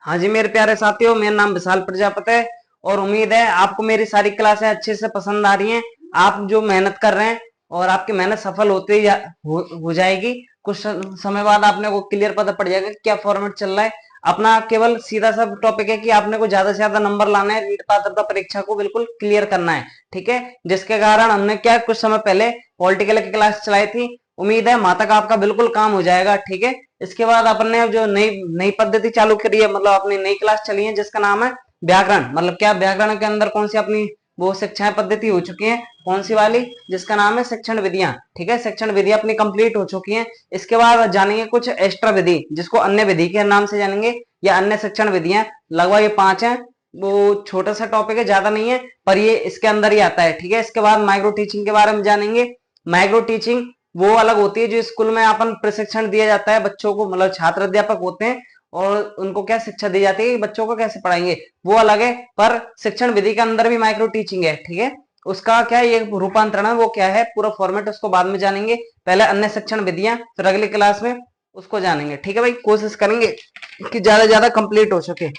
हाँ जी मेरे प्यारे साथियों, मेरा नाम विशाल प्रजापति है और उम्मीद है आपको मेरी सारी क्लासें अच्छे से पसंद आ रही हैं। आप जो मेहनत कर रहे हैं और आपकी मेहनत सफल होते हो जाएगी। कुछ समय बाद आपने को क्लियर पता पड़ जाएगा कि क्या फॉर्मेट चल रहा है। अपना केवल सीधा सा टॉपिक है कि आपने को ज्यादा से ज्यादा नंबर लाना है, रीट पात्रता परीक्षा को बिल्कुल क्लियर करना है। ठीक है, जिसके कारण हमने क्या कुछ समय पहले पॉलिटिकल की क्लास चलाई थी। उम्मीद है वहां तक आपका बिल्कुल काम हो जाएगा। ठीक है, इसके बाद अपन ने जो नई नई पद्धति चालू करी है, मतलब अपनी नई क्लास चली है जिसका नाम है व्याकरण। मतलब क्या व्याकरण के अंदर कौन सी अपनी वो शिक्षाएं पद्धति हो चुकी है, कौन सी वाली, जिसका नाम है शिक्षण विधियां। ठीक है, शिक्षण विधियां अपनी कंप्लीट हो चुकी हैं। इसके बाद जानेंगे कुछ एक्स्ट्रा विधि, जिसको अन्य विधि के नाम से जानेंगे, या अन्य शिक्षण विधियां। लगभग ये 5 है। वो छोटा सा टॉपिक है, ज्यादा नहीं है, पर ये इसके अंदर ही आता है। ठीक है, इसके बाद माइक्रो टीचिंग के बारे में जानेंगे। माइक्रो टीचिंग वो अलग होती है जो स्कूल में अपन प्रशिक्षण दिया जाता है बच्चों को, मतलब छात्र अध्यापक होते हैं और उनको क्या शिक्षा दी जाती है कि बच्चों को कैसे पढ़ाएंगे, वो अलग है। पर शिक्षण विधि के अंदर भी माइक्रो टीचिंग है। ठीक है, उसका क्या ये रूपांतरण है, वो क्या है, पूरा फॉर्मेट उसको बाद में जानेंगे। पहले अन्य शिक्षण विधियां, फिर अगली क्लास में उसको जानेंगे। ठीक है भाई, कोशिश करेंगे कि ज्यादा से ज्यादा कंप्लीट हो सके।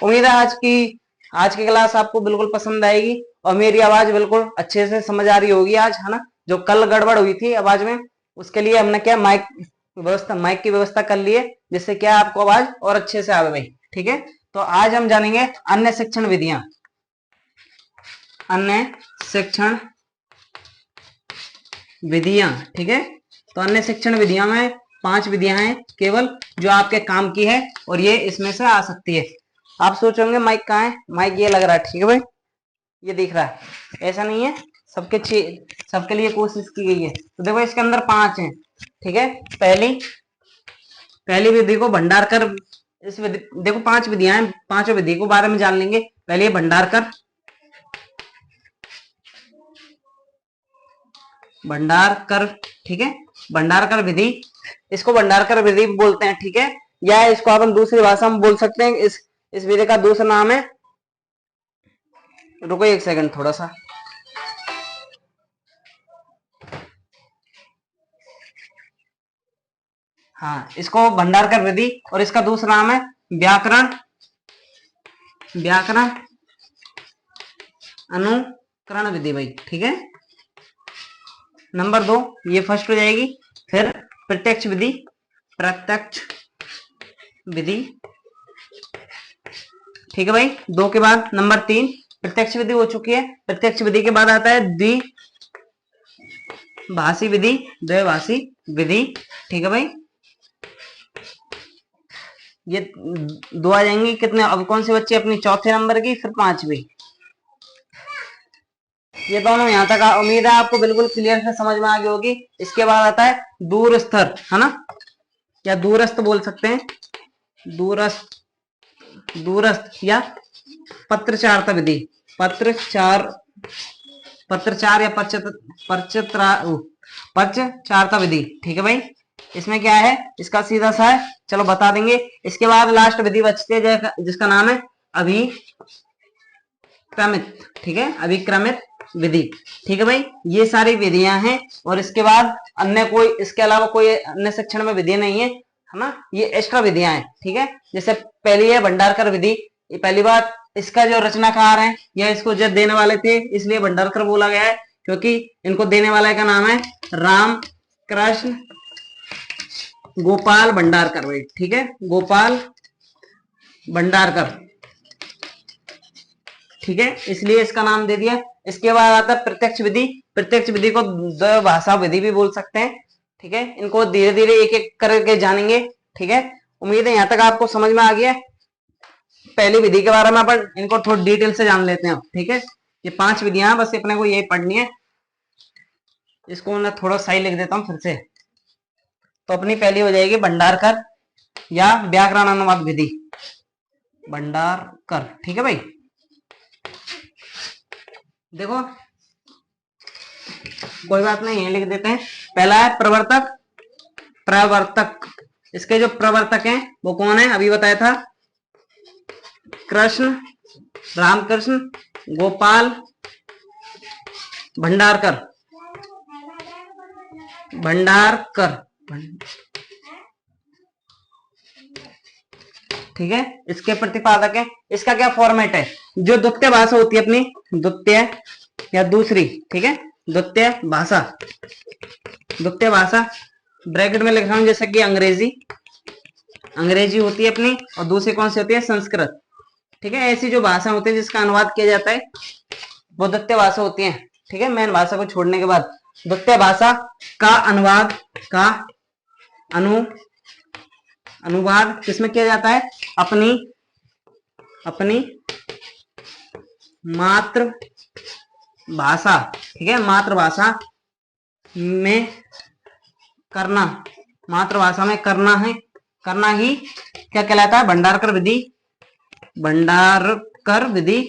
उम्मीद है आज की क्लास आपको बिल्कुल पसंद आएगी और मेरी आवाज बिल्कुल अच्छे से समझ आ रही होगी आज, है ना। जो कल गड़बड़ हुई थी आवाज में, उसके लिए हमने क्या माइक की व्यवस्था कर ली है, जिससे क्या आपको आवाज और अच्छे से आवे भाई। ठीक है, तो आज हम जानेंगे अन्य शिक्षण विधियां। अन्य शिक्षण विधियां, ठीक है। तो अन्य शिक्षण विधियां में 5 विधियां हैं केवल जो आपके काम की है और ये इसमें से आ सकती है। आप सोचोगे माइक कहाँ है, माइक ये लग रहा है। ठीक है भाई, ये दिख रहा है, ऐसा नहीं है, सबके लिए कोशिश की गई है। तो देखो इसके अंदर 5 हैं। ठीक है, पहली विधि को भंडार कर, इस विधि देखो 5 विधियां हैं, पांचों विधि को बारे में जान लेंगे। पहले भंडार कर, ठीक है, भंडार कर विधि, इसको भंडार कर विधि बोलते हैं। ठीक है, या इसको अपन दूसरी भाषा में बोल सकते हैं, इस विधि का दूसरा नाम है, रुको एक सेकंड थोड़ा सा, हाँ, इसको भंडार कर विधि और इसका दूसरा नाम है व्याकरण अनुकरण विधि भाई। ठीक है, नंबर 2 ये फर्स्ट हो जाएगी। फिर प्रत्यक्ष विधि, ठीक है भाई। 2 के बाद नंबर 3 प्रत्यक्ष विधि हो चुकी है। प्रत्यक्ष विधि के बाद आता है द्विभाषी विधि। ठीक है भाई, ये 2 आ जाएंगी। कितने, अब कौन सी बच्ची अपनी चौथे नंबर की, फिर 5वीं। ये दोनों यहाँ तक उम्मीद है आपको बिल्कुल क्लियर से समझ में आ गई होगी। इसके बाद आता है दूरस्थ, है ना, या दूरस्थ बोल सकते हैं, दूरस्थ या पत्रचारता विधि, पत्रचार पत्रचार या पत्रचारता विधि। ठीक है भाई, इसमें क्या है, इसका सीधा सा है, चलो बता देंगे। इसके बाद लास्ट विधि बचती है जिसका नाम है अभिक्रमित। ठीक है, अभिक्रमित विधि। ठीक है भाई, ये सारी विधियां हैं और इसके बाद अन्य कोई, इसके अलावा कोई अन्य शिक्षण में विधि नहीं है ना, ये एक्स्ट्रा विधियां हैं। ठीक है, जैसे पहली है भंडारकर विधि। ये पहली बात, इसका जो रचनाकार है या इसको जो देने वाले थे, इसलिए भंडारकर बोला गया है, क्योंकि इनको देने वाले का नाम है राम कृष्ण गोपाल भंडारकर भाई। ठीक है, गोपाल भंडारकर, ठीक है, इसलिए इसका नाम दे दिया। इसके बाद आता है प्रत्यक्ष विधि। प्रत्यक्ष विधि को द्विभाषा विधि भी बोल सकते हैं। ठीक है, इनको धीरे धीरे एक एक करके जानेंगे। ठीक है, उम्मीद है यहाँ तक आपको समझ में आ गया। पहली विधि के बारे में अपन इनको थोड़ी डिटेल से जान लेते हैं। ठीक है, ये 5 विधियां बस अपने को यही पढ़नी है। इसको मैं थोड़ा सही लिख देता हूँ फिर से। तो अपनी पहली हो जाएगी भंडारकर या व्याकरण अनुवाद विधि, भंडारकर। ठीक है भाई, देखो कोई बात नहीं है, लिख देते हैं। पहला है प्रवर्तक। इसके जो प्रवर्तक हैं वो कौन है, अभी बताया था, कृष्ण रामकृष्ण गोपाल भंडारकर भंडारकर ठीक है, इसके प्रतिपादक है। इसका क्या फॉर्मेट है, जो द्वितीय भाषा होती है अपनी, द्वितीय या दूसरी, ठीक है, द्वितीय भाषा, द्वितीय भाषा ब्रैकेट में लिख रहा हूं, जैसे कि अंग्रेजी, अंग्रेजी होती है अपनी, और दूसरी कौन सी होती है, संस्कृत, ठीक है। ऐसी जो भाषा होती है जिसका अनुवाद किया जाता है वो द्वितीय भाषा होती है, ठीक है। मेन भाषा को छोड़ने के बाद द्वितीय भाषा का अनुवाद, का अनुवाद किसमें किया जाता है, अपनी मातृ भाषा, ठीक है, मातृभाषा में करना, मातृभाषा में करना है, करना ही क्या कहलाता है, भंडारकर विधि, भंडारकर विधि,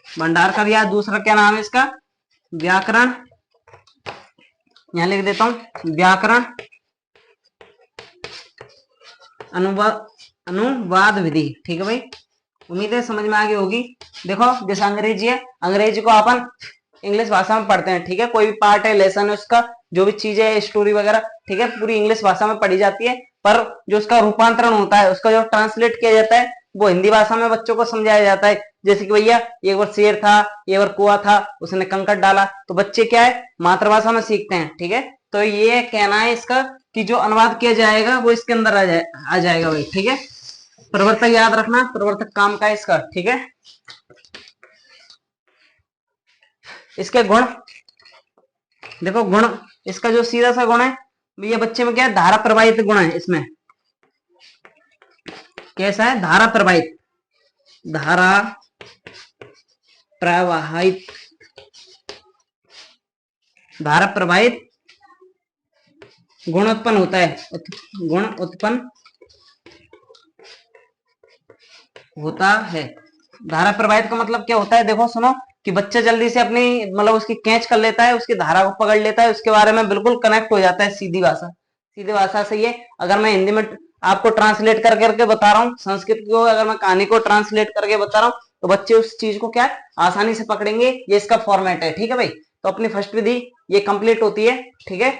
भंडारकर, या दूसरा क्या नाम है इसका, व्याकरण, यहां लिख देता हूं, व्याकरण अनुवाद विधि, ठीक है भाई। उम्मीद है समझ में आ गई होगी। देखो जैसे अंग्रेजी है, अंग्रेजी को अपन इंग्लिश भाषा में पढ़ते हैं, ठीक है, कोई भी पार्ट है, लेसन है, उसका जो भी चीजें है, स्टोरी वगैरह, ठीक है, पूरी इंग्लिश भाषा में पढ़ी जाती है, पर जो उसका रूपांतरण होता है, उसका जो ट्रांसलेट किया जाता है, वो हिंदी भाषा में बच्चों को समझाया जाता है। जैसे कि भैया एक बार शेर था, एक बार कुआं था, उसने कंकड़ डाला, तो बच्चे क्या है, मातृभाषा में सीखते हैं, ठीक है। तो ये कहना है इसका कि जो अनुवाद किया जाएगा वो इसके अंदर आ जाएगा भाई, ठीक है। प्रवर्तक याद रखना, प्रवर्तक काम का है इसका, ठीक है। इसके गुण देखो, गुण इसका जो सीधा सा गुण है ये बच्चे में क्या है, धारा प्रवाहित गुण है इसमें। कैसा है, धारा प्रवाहित, धारा प्रवाहित, धारा प्रवाहित गुण उत्पन्न होता है, गुण उत्पन्न होता है। धारा प्रवाहित का मतलब क्या होता है, देखो सुनो, कि बच्चा जल्दी से अपनी मतलब उसकी कैच कर लेता है, उसकी धारा को पकड़ लेता है, उसके बारे में बिल्कुल कनेक्ट हो जाता है, सीधी भाषा, सीधी भाषा से। ये अगर मैं हिंदी में आपको ट्रांसलेट कर करके बता रहा हूँ, संस्कृत को अगर मैं कहानी को ट्रांसलेट करके बता रहा हूँ, तो बच्चे उस चीज को क्या आसानी से पकड़ेंगे। ये इसका फॉर्मेट है, ठीक है भाई। तो अपनी फर्स्ट विधि ये कंप्लीट होती है, ठीक है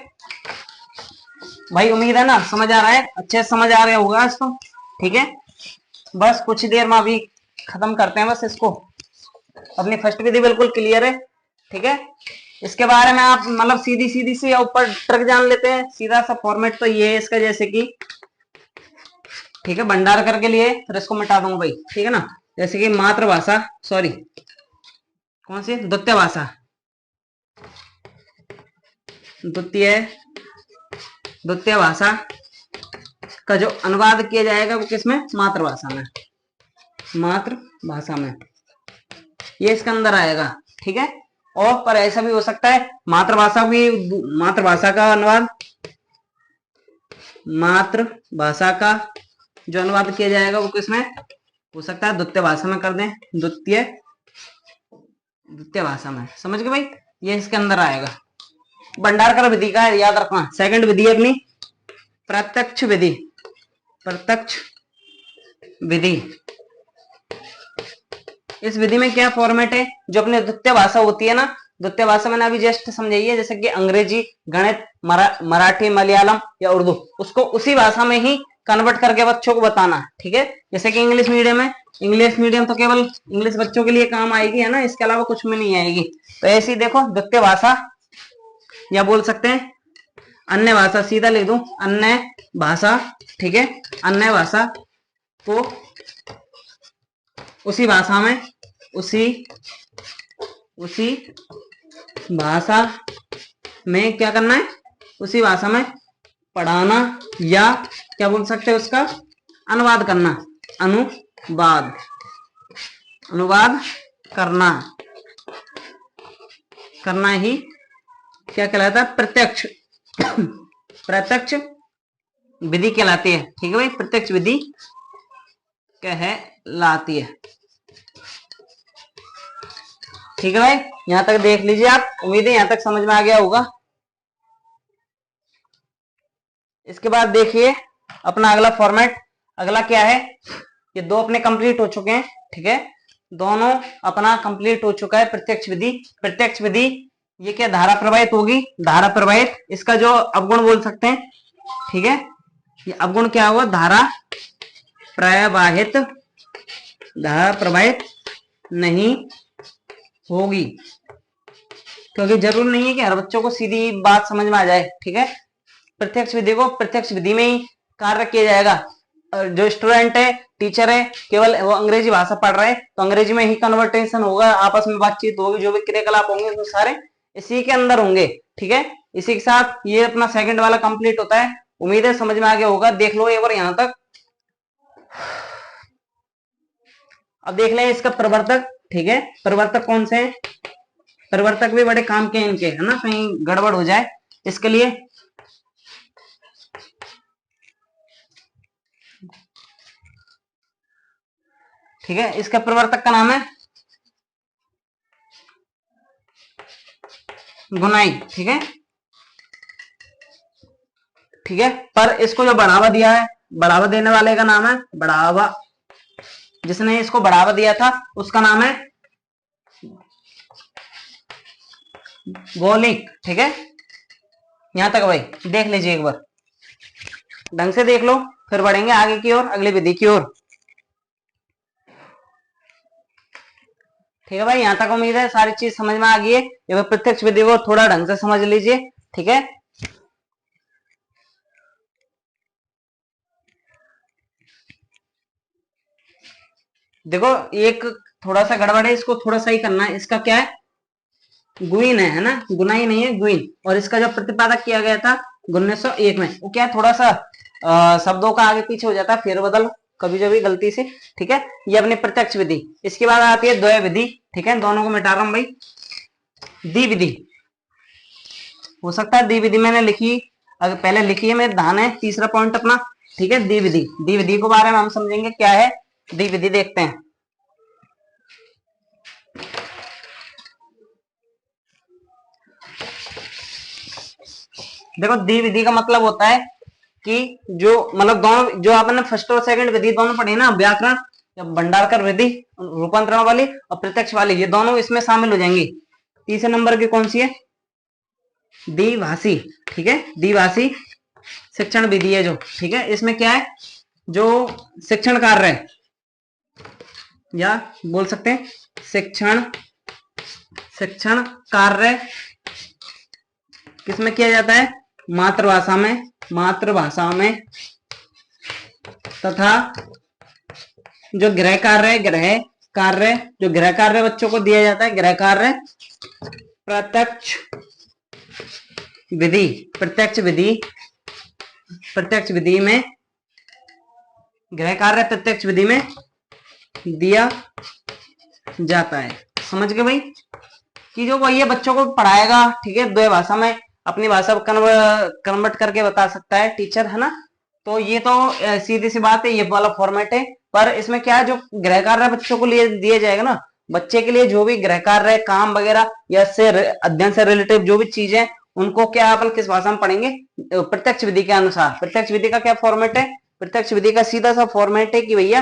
भाई। उम्मीद है ना समझ आ रहा है, अच्छे से समझ आ रहा होगा इसको, ठीक है। बस कुछ देर में अभी खत्म करते हैं बस इसको। अपनी फर्स्ट विधि बिल्कुल क्लियर है, ठीक है। इसके बारे में आप मतलब सीधी सीधी से ऊपर ट्रिक जान लेते हैं। सीधा सा फॉर्मेट तो ये है इसका, जैसे कि ठीक है, भंडारकर के लिए, फिर इसको मिटा दूंगा भाई, ठीक है ना। जैसे कि मातृभाषा, सॉरी कौन सी, द्वितीय भाषा, द्वितीय भाषा का जो अनुवाद किया जाएगा वो किसमें, मातृभाषा में, मातृभाषा में, ये इसके अंदर आएगा, ठीक है। और पर ऐसा भी हो सकता है मातृभाषा का अनुवाद, मातृभाषा का जो अनुवाद किया जाएगा वो किसमें हो सकता है, द्वितीय भाषा में कर दें, द्वितीय भाषा में, समझ गए भाई। ये इसके अंदर आएगा। भंडारकर विधि का याद रखना। सेकंड विधि अपनी प्रत्यक्ष विधि, प्रत्यक्ष विधि। इस विधि में क्या फॉर्मेट है, जो अपनी द्वितीय भाषा होती है ना, द्वितीय भाषा मैंने अभी जस्ट समझाइए, जैसे कि अंग्रेजी, गणित, मराठी, मलयालम या उर्दू, उसको उसी भाषा में ही कन्वर्ट करके बच्चों को बताना, ठीक है। जैसे कि इंग्लिश मीडियम है, इंग्लिश मीडियम तो केवल इंग्लिश बच्चों के लिए काम आएगी, है ना, इसके अलावा कुछ में नहीं आएगी। तो ऐसी देखो द्वितीय भाषा, या बोल सकते हैं अन्य भाषा, सीधा लिख दूं अन्य भाषा, ठीक है। अन्य भाषा को उसी भाषा में, उसी भाषा में क्या करना है, उसी भाषा में पढ़ाना, या क्या बोल सकते हैं उसका अनुवाद करना, अनुवाद करना ही क्या कहलाता है, प्रत्यक्ष विधि कहलाती है, ठीक है भाई। प्रत्यक्ष विधि कहलाती है, ठीक है भाई। यहां तक देख लीजिए आप, उम्मीद है यहां तक समझ में आ गया होगा। इसके बाद देखिए अपना अगला फॉर्मेट, अगला क्या है, ये दो अपने कंप्लीट हो चुके हैं, ठीक है, दोनों अपना कंप्लीट हो चुका है। प्रत्यक्ष विधि, प्रत्यक्ष विधि ये क्या, धारा प्रवाहित होगी, धारा प्रवाहित, इसका जो अवगुण बोल सकते हैं, ठीक है। ये अवगुण क्या हुआ, धारा प्रवाहित धारा प्रवाहित नहीं होगी, क्योंकि जरूर नहीं है कि हर बच्चों को सीधी बात समझ में आ जाए। ठीक है, प्रत्यक्ष विधि को प्रत्यक्ष विधि में ही कार्य किया जाएगा। जो स्टूडेंट है, टीचर है, केवल वो अंग्रेजी भाषा पढ़ रहे हैं तो अंग्रेजी में ही कन्वर्टेशन होगा, आपस में बातचीत होगी, जो भी क्रियाकलाप होंगे वो सारे इसी के अंदर होंगे। ठीक है, इसी के साथ ये अपना सेकंड वाला कंप्लीट होता है। उम्मीद है समझ में आ गया होगा। देख लो एक बार यहां तक। अब देख लें इसका प्रवर्तक। ठीक है, प्रवर्तक कौन से हैं? प्रवर्तक भी बड़े काम के हैं इनके, है ना, कहीं गड़बड़ हो जाए इसके लिए। ठीक है, इसका प्रवर्तक का नाम है गुनाई। ठीक है, ठीक है, पर इसको जो बढ़ावा दिया है, बढ़ावा देने वाले का नाम है बढ़ावा, जिसने इसको बढ़ावा दिया था उसका नाम है गौलिक। ठीक है, यहां तक भाई देख लीजिए एक बार, ढंग से देख लो, फिर बढ़ेंगे आगे की ओर, अगली विधि की ओर। ठीक है भाई, यहां तक उम्मीद है सारी चीज समझ में आ गई है। ये प्रत्यक्ष विधि को थोड़ा ढंग से समझ लीजिए। ठीक है, देखो एक थोड़ा सा गड़बड़ है, इसको थोड़ा सही करना है। इसका क्या है? गुइन है ना, गुनाई नहीं है, गुइन। और इसका जो प्रतिपादक किया गया था 1901 में, वो क्या है, थोड़ा सा शब्दों का आगे पीछे हो जाता है, फेरबदल कभी कभी गलती से। ठीक है, ये अपनी प्रत्यक्ष विधि। इसके बाद आती है द्वय विधि। ठीक है, दोनों को मिटा रहा हूं भाई। द्विविधि हो सकता है, द्विविधि मैंने लिखी, अगर पहले लिखी है, मेरे ध्यान है, तीसरा पॉइंट अपना। ठीक है, द्विविधि। द्विविधि के बारे में हम समझेंगे क्या है द्विविधि, देखते हैं। देखो द्विविधि का मतलब होता है कि जो मतलब दोनों, जो आपने फर्स्ट और सेकंड विधि दोनों पढ़ी ना, व्याकरण या भंडारकर विधि रूपांतरण वाली और प्रत्यक्ष वाली, ये दोनों इसमें शामिल हो जाएंगी। तीसरे नंबर की कौन सी है? द्विभाषी। ठीक है, द्विभाषी शिक्षण विधि है जो। ठीक है, इसमें क्या है, जो शिक्षण कार्य है, या बोल सकते हैं शिक्षण शिक्षण कार्य किसमें किया जाता है? मातृभाषा में, मातृभाषा में, तथा जो गृह कार्य है, गृह कार्य, जो गृह कार्य बच्चों को दिया जाता है, गृह कार्य प्रत्यक्ष विधि, प्रत्यक्ष विधि, प्रत्यक्ष विधि में गृह कार्य प्रत्यक्ष विधि में दिया जाता है। समझ गए भाई, कि जो वही बच्चों को पढ़ाएगा। ठीक है, दो भाषा में अपनी भाषा कन्वर्ट करके बता सकता है टीचर, है ना। तो ये तो सीधी सी बात है, ये वाला फॉर्मेट है। पर इसमें क्या है, जो गृह कार्य बच्चों को लिए दिया जाएगा ना, बच्चे के लिए जो भी गृह कार्य, काम वगैरह या से अध्ययन से रिलेटिव जो भी चीजें, उनको क्या अपन किस भाषा में पढ़ेंगे? प्रत्यक्ष विधि के अनुसार। प्रत्यक्ष विधि का क्या फॉर्मेट है? प्रत्यक्ष विधि का सीधा सा फॉर्मेट है कि भैया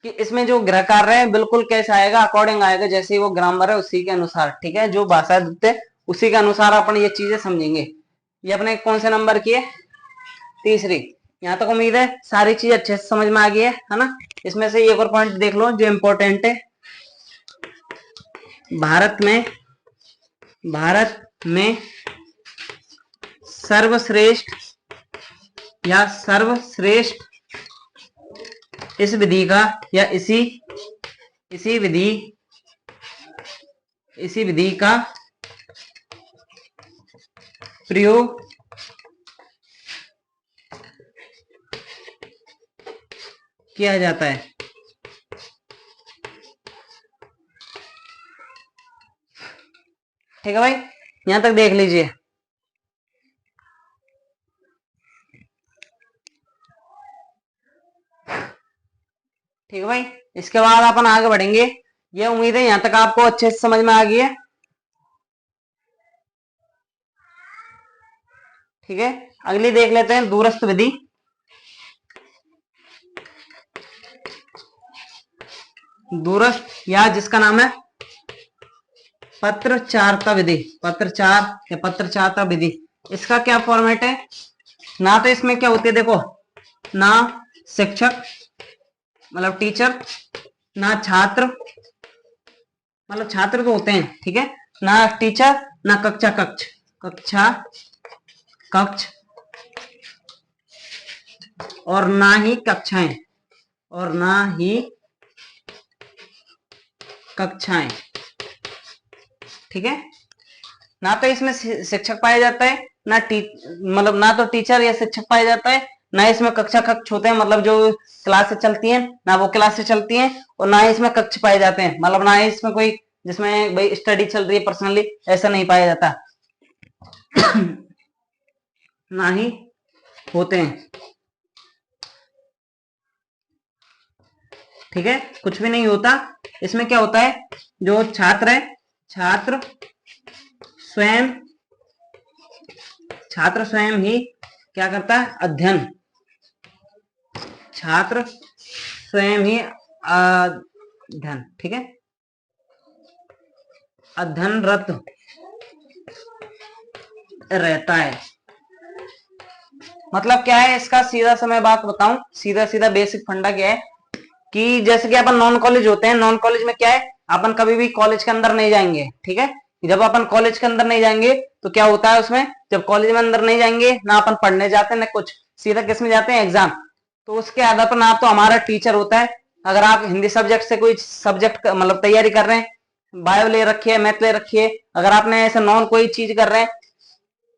कि इसमें जो गृह कार्य है बिल्कुल कैसे आएगा, अकॉर्डिंग आएगा, जैसे वो ग्रामर है उसी के अनुसार। ठीक है, जो भाषा देते हैं उसी के अनुसार अपन ये चीजें समझेंगे। ये अपने कौन से नंबर की है? तीसरी। यहां तक उम्मीद है सारी चीज अच्छे से समझ में आ गई है ना। इसमें से एक और पॉइंट देख लो जो इंपॉर्टेंट है। भारत में सर्वश्रेष्ठ या सर्वश्रेष्ठ इस विधि का या इसी विधि का प्रयोग किया जाता है। ठीक है भाई, यहां तक देख लीजिए। ठीक है भाई, इसके बाद अपन आगे बढ़ेंगे। ये उम्मीद है यहां तक आपको अच्छे से समझ में आ गई है। ठीक है, अगली देख लेते हैं दूरस्थ विधि। दूरस्थ या जिसका नाम है पत्रचारिता विधि, पत्रचार या पत्रचारिता विधि, इसका क्या फॉर्मेट है? ना तो इसमें क्या होती है, देखो ना शिक्षक मतलब टीचर, ना छात्र मतलब छात्र तो होते हैं, ठीक है, ना टीचर, ना कक्षा कक्ष, कक्षा कक्ष, और ना ही कक्षाएं, और ना ही कक्षाएं, ठीक है। ना तो इसमें शिक्षक पाया जाता है, ना मतलब ना तो टीचर या शिक्षक पाया जाता है, ना इसमें कक्षा कक्ष होते हैं, मतलब जो क्लासेस चलती हैं ना वो क्लासेस चलती हैं, और ना ही इसमें कक्ष पाए जाते हैं, मतलब ना ही इसमें कोई जिसमें भाई स्टडी चल रही है पर्सनली, ऐसा नहीं पाया जाता। ना ही होते हैं, ठीक है, कुछ भी नहीं होता। इसमें क्या होता है, जो छात्र है, छात्र स्वयं, छात्र स्वयं ही क्या करता है, अध्ययन, छात्र स्वयं ही अध्ययन, ठीक है, अध्ययनरत रहता है। मतलब क्या है इसका, सीधा सा मैं बात बताऊं, सीधा सीधा बेसिक फंडा क्या है कि जैसे कि अपन नॉन कॉलेज होते हैं, नॉन कॉलेज में क्या है, अपन कभी भी कॉलेज के अंदर नहीं जाएंगे, ठीक है। जब अपन कॉलेज के अंदर नहीं जाएंगे तो क्या होता है उसमें, जब कॉलेज में अंदर नहीं जाएंगे ना अपन पढ़ने जाते हैं ना कुछ, सीधा किस में जाते हैं, एग्जाम। तो उसके आधार पर ना आप तो हमारा टीचर होता है, अगर आप हिंदी सब्जेक्ट से कोई सब्जेक्ट मतलब तैयारी कर रहे हैं, बायो ले रखी है, मैथ ले रखी है, अगर आपने ऐसे नॉन कोई चीज कर रहे हैं,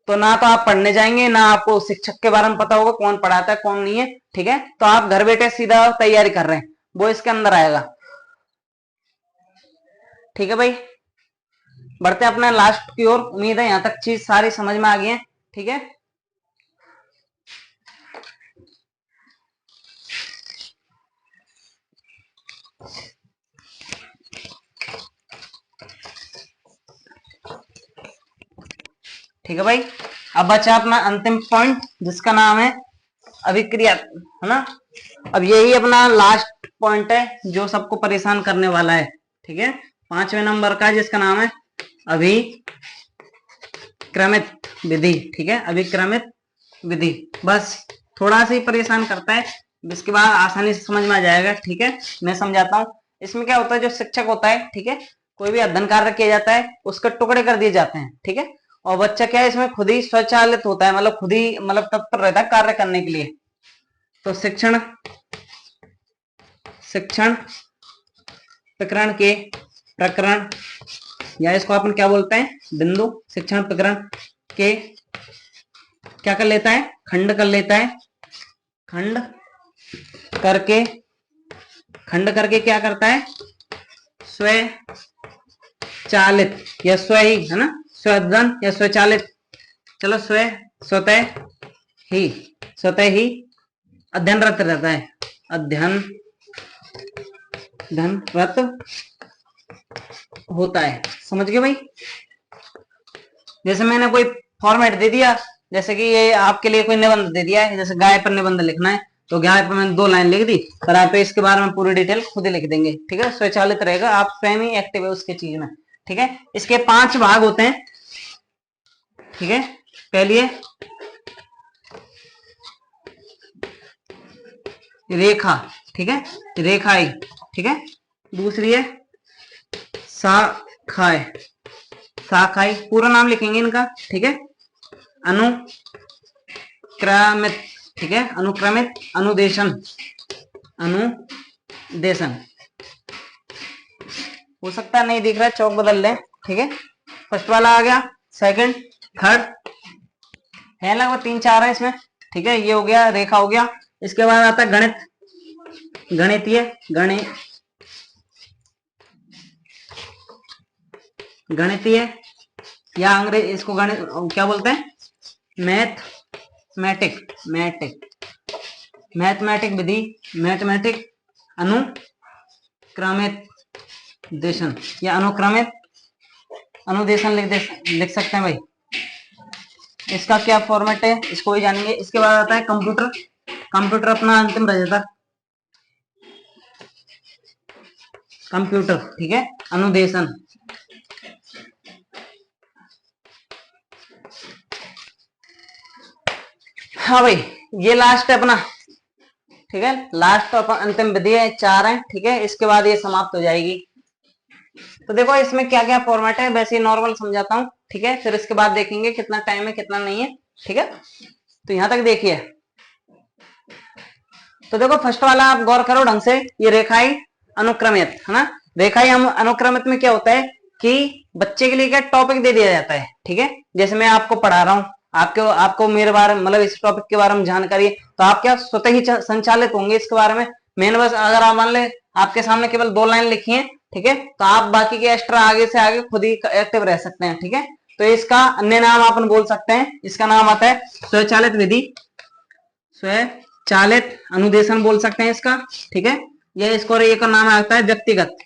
तो ना तो आप पढ़ने जाएंगे, ना आपको शिक्षक के बारे में पता होगा कौन पढ़ाता है कौन नहीं है, ठीक है। तो आप घर बैठे सीधा तैयारी कर रहे हैं, वो इसके अंदर आएगा, ठीक है भाई। बढ़ते हैं अपने लास्ट की ओर, उम्मीद है यहां तक चीज सारी समझ में आ गई है, ठीक है। ठीक है भाई, अब बचा अपना अंतिम पॉइंट जिसका नाम है अभिक्रिया, है ना। अब यही अपना लास्ट पॉइंट है जो सबको परेशान करने वाला है, ठीक है, 5वें नंबर का, जिसका नाम है अभिक्रमित विधि, ठीक है, अभिक्रमित विधि। बस थोड़ा सा ही परेशान करता है, जिसके बाद आसानी से समझ में आ जाएगा, ठीक है। मैं समझाता हूँ। इसमें क्या होता है, जो शिक्षक होता है, ठीक है, कोई भी अध्ययन कार्य किया जाता है उसके टुकड़े कर दिए जाते हैं, ठीक है, और बच्चा क्या है इसमें खुद ही स्वचालित होता है, मतलब खुद ही मतलब तत्पर रहता है कार्य करने के लिए। तो शिक्षण शिक्षण प्रकरण या इसको अपन क्या बोलते हैं, बिंदु, शिक्षण प्रकरण के क्या कर लेता है, खंड कर लेता है, खंड करके क्या करता है, स्वचालित या स्व ही, है ना, स्वअध्ययन या स्वचालित, चलो स्वतः ही अध्ययनरत रहता है, अध्ययनरत होता है। समझ गए भाई। जैसे मैंने कोई फॉर्मेट दे दिया, जैसे कि ये आपके लिए कोई निबंध दे दिया है, जैसे गाय पर निबंध लिखना है, तो गाय पर मैंने 2 लाइन लिख दी, पर आप इसके बारे में पूरी डिटेल खुद ही लिख देंगे, ठीक है, स्वचालित रहेगा, आप स्वयं ही एक्टिव है उसके चीज में, ठीक है। इसके 5 भाग होते हैं, ठीक है। पहली है रेखा, ठीक है, रेखाई, ठीक है। दूसरी है शाखाएं, पूरा नाम लिखेंगे इनका, ठीक है। अनुक्रमित, ठीक है, अनुक्रमित, अनुदेशन हो सकता है नहीं दिख रहा है, चौक बदल लें, ठीक है। फर्स्ट वाला आ गया, सेकंड, थर्ड है, लगभग 3-4 है इसमें, ठीक है। ये हो गया, रेखा हो गया। इसके बाद आता है गणित, गणितीय या अंग्रेज इसको गणित क्या बोलते हैं, मैथमेटिक विधि, अनुक्रमित देशन या अनुक्रमित अनुदेशन लिख सकते हैं भाई। इसका क्या फॉर्मेट है इसको भी जानेंगे। इसके बाद आता है कंप्यूटर अपना अंतिम रह जाता, कंप्यूटर, ठीक है, अनुदेशन। हाँ भाई, ये लास्ट है अपना, ठीक है। लास्ट और अंतिम विधि है, 4 है, ठीक है। इसके बाद ये समाप्त हो जाएगी। तो देखो इसमें क्या क्या फॉर्मेट है, वैसे नॉर्मल समझाता हूँ, ठीक है। फिर इसके बाद देखेंगे कितना टाइम है कितना नहीं है, ठीक है। तो यहां तक देखिए। तो देखो फर्स्ट वाला आप गौर करो ढंग से, ये रेखाई अनुक्रमित है ना। रेखाई अनुक्रमित में क्या होता है कि बच्चे के लिए क्या टॉपिक दे दिया जाता है, ठीक है। जैसे मैं आपको पढ़ा रहा हूँ, आपको आपको मेरे बारे में मतलब इस टॉपिक के बारे में जानकारी है, तो आप क्या स्वतः ही संचालित होंगे इसके बारे में। मैंने बस अगर आप मान ले आपके सामने केवल 2 लाइन लिखी है, ठीक है, तो आप बाकी के एक्स्ट्रा आगे से आगे खुद ही एक्टिव रह सकते हैं, ठीक है। तो इसका अन्य नाम अपन बोल सकते हैं, इसका नाम आता है स्वचालित विधि, स्वचालित अनुदेशन बोल सकते हैं इसका, ठीक है। ये इसको एक नाम आता है व्यक्तिगत,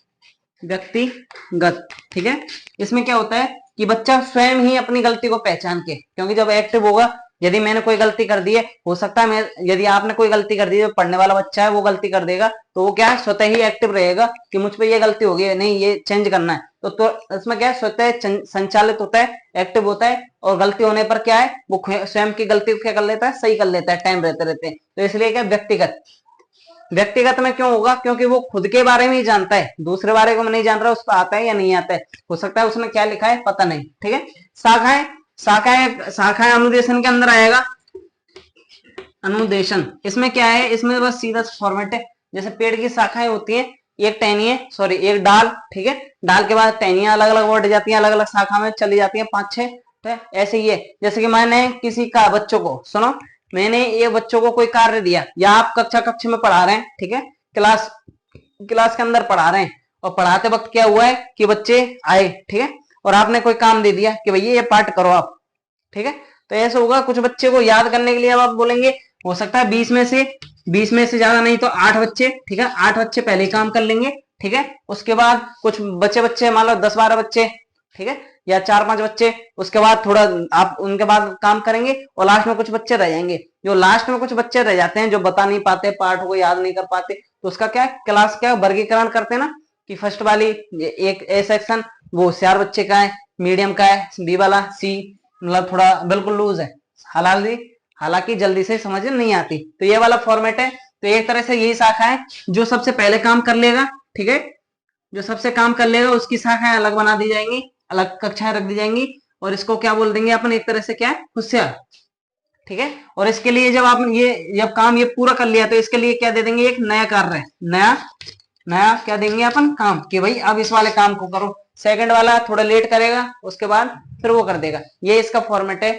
व्यक्तिगत, ठीक है। इसमें क्या होता है कि बच्चा स्वयं ही अपनी गलती को पहचान के, क्योंकि जब एक्टिव होगा, यदि मैंने कोई गलती कर दी है, हो सकता है मैं, यदि आपने कोई गलती कर दी है, जो पढ़ने वाला बच्चा है वो गलती कर देगा, तो वो क्या है स्वतः ही एक्टिव रहेगा कि मुझ पे ये गलती हो गई, नहीं ये चेंज करना है। तो इसमें क्या है स्वतः संचालित होता है, एक्टिव होता है, और गलती होने पर क्या है वो स्वयं की गलती को क्या कर लेता है, सही कर लेता है टाइम रहते रहते। तो इसलिए क्या व्यक्तिगत, व्यक्तिगत में क्यों होगा, क्योंकि वो खुद के बारे में ही जानता है, दूसरे बारे को नहीं जान रहा, उसको आता है या नहीं आता है, हो सकता है उसने क्या लिखा है पता नहीं, ठीक है। शाखाएं, शाखाएं अनुदेशन के अंदर आएगा। अनुदेशन इसमें क्या है, इसमें बस सीधा फॉर्मेट है। जैसे पेड़ की शाखाएं होती है, एक टहनी है, सॉरी एक डाल, ठीक है। डाल के बाद टहनियां अलग अलग बढ़ जाती हैं, अलग अलग शाखा में चली जाती है 5-6, ठीक है। ऐसे ही है, जैसे कि मैंने किसी का बच्चों को, सुनो, मैंने ये बच्चों को कोई कार्य दिया, या आप कक्ष में पढ़ा रहे हैं, ठीक है, क्लास के अंदर पढ़ा रहे हैं, और पढ़ाते वक्त क्या हुआ है कि बच्चे आए, ठीक है, और आपने कोई काम दे दिया कि भैया ये पाठ करो आप, ठीक है। तो ऐसा होगा, कुछ बच्चे को याद करने के लिए अब आप बोलेंगे, हो सकता है 20 में से ज्यादा नहीं तो 8 बच्चे, ठीक है, 8 बच्चे पहले काम कर लेंगे, ठीक है। उसके बाद कुछ बच्चे मान लो 10-12 बच्चे, ठीक है, या 4-5 बच्चे, उसके बाद थोड़ा आप उनके बाद काम करेंगे, और लास्ट में कुछ बच्चे रह जाएंगे। जो लास्ट में कुछ बच्चे रह जाते हैं, जो बता नहीं पाते, पाठ को याद नहीं कर पाते, तो उसका क्या क्लास क्या वर्गीकरण करते हैं ना, कि फर्स्ट वाली एक ए सेक्शन वो होशियार बच्चे का है, मीडियम का है, बी वाला सी मतलब थोड़ा बिल्कुल लूज है, हालांकि जल्दी से समझ नहीं आती। तो ये वाला फॉर्मेट है। तो एक तरह से यही शाखा है, जो सबसे पहले काम कर लेगा, ठीक है, जो सबसे काम कर लेगा उसकी शाखाएं अलग बना दी जाएंगी, अलग कक्षाएं रख दी जाएंगी, और इसको क्या बोल देंगे अपन, एक तरह से क्या है होशियार, ठीक है। और इसके लिए जब आपने जब काम ये पूरा कर लिया, तो इसके लिए क्या दे देंगे, एक नया कार्य है, नया क्या देंगे अपन काम, कि भाई अब इस वाले काम को करो। सेकंड वाला थोड़ा लेट करेगा, उसके बाद फिर वो कर देगा। ये इसका फॉर्मेट है।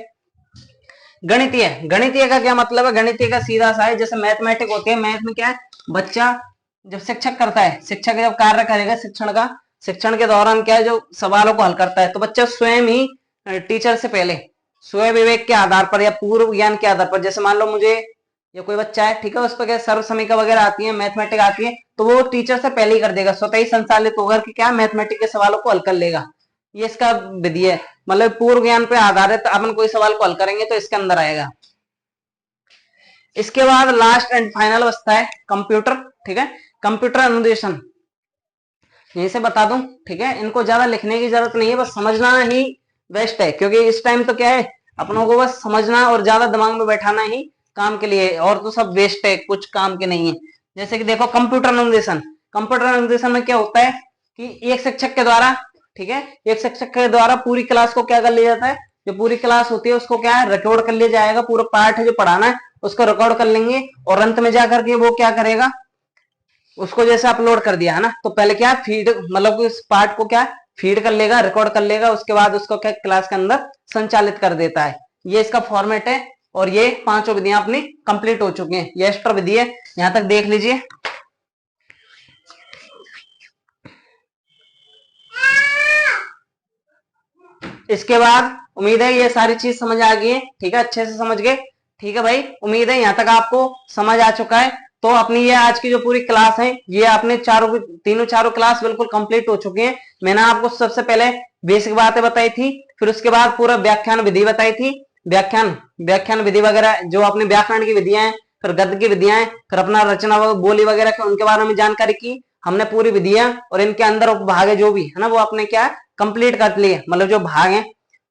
गणितीय का क्या मतलब है, गणितीय का सीधा सा है, जैसे मैथमेटिक होती है, मैथ में क्या है, बच्चा जब शिक्षक करता है, शिक्षक जब कार्य करेगा शिक्षण के दौरान क्या है, जो सवालों को हल करता है, तो बच्चा स्वयं ही टीचर से पहले स्वयं विवेक के आधार पर या पूर्व ज्ञान के आधार पर, जैसे मान लो मुझे या कोई बच्चा है, ठीक है, उस पर क्या सर्व समीकरण वगैरह आती है, मैथमेटिक आती है, तो वो टीचर से पहले ही कर देगा, स्वतः ही संचालित होकर कि क्या मैथमेटिक के सवालों को हल कर लेगा। ये इसका विधि है, मतलब पूर्व ज्ञान पे आधारित अपन कोई सवाल को हल करेंगे तो इसके अंदर आएगा। इसके बाद लास्ट एंड फाइनल अवस्था है कंप्यूटर, ठीक है, कंप्यूटर अनुदेशन। यहीं से बता दूं, ठीक है, इनको ज्यादा लिखने की जरूरत नहीं है, बस समझना ही बेस्ट है, क्योंकि इस टाइम तो क्या है अपनों को बस समझना और ज्यादा दिमाग में बैठाना ही काम के लिए, और तो सब वेस्ट है, कुछ काम के नहीं है। जैसे कि देखो कंप्यूटर अनुदेशन में क्या होता है कि एक शिक्षक के द्वारा, ठीक है, एक शिक्षक के द्वारा पूरी क्लास को क्या कर लिया जाता है, जो पूरी क्लास होती है उसको क्या है रिकॉर्ड कर लिया जाएगा, पूरा पाठ है जो पढ़ाना है उसको रिकॉर्ड कर लेंगे, और अंत में जाकर के वो क्या करेगा, उसको जैसे अपलोड कर दिया है ना, तो पहले क्या फीड मतलब इस पार्ट को क्या फीड कर लेगा, रिकॉर्ड कर लेगा, उसके बाद उसको क्या क्लास के अंदर संचालित कर देता है। ये इसका फॉर्मेट है, और ये 5 विधियां अपनी कंप्लीट हो चुकी हैं। ये एक्स्ट्रा विधि है, यहां तक देख लीजिए। इसके बाद उम्मीद है ये सारी चीज समझ आ गई है, ठीक है, अच्छे से समझ गए, ठीक है भाई, उम्मीद है यहाँ तक आपको समझ आ चुका है। तो अपनी ये आज की जो पूरी क्लास है, ये आपने तीनों चारों क्लास बिल्कुल कंप्लीट हो चुकी हैं। मैंने आपको सबसे पहले बेसिक बातें बताई थी, फिर उसके बाद पूरा व्याख्यान विधि बताई थी, व्याख्यान विधि वगैरह जो अपने व्याकरण की विधियां हैं, फिर गद्य की विधियां हैं, फिर अपना रचना बोली वगैरह के उनके बारे में जानकारी की हमने, पूरी विधियां और इनके अंदर उपभाग जो भी है ना वो आपने क्या कंप्लीट कर लिए, मतलब जो भाग है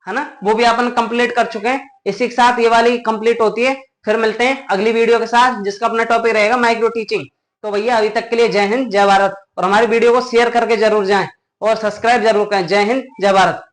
ना वो भी अपन कंप्लीट कर चुके हैं। इसी के साथ ये वाली कंप्लीट होती है, फिर मिलते हैं अगली वीडियो के साथ, जिसका अपना टॉपिक रहेगा माइक्रो टीचिंग। तो भैया अभी तक के लिए जय हिंद जय भारत, और हमारी वीडियो को शेयर करके जरूर जाएं और सब्सक्राइब जरूर करें। जय हिंद जय भारत।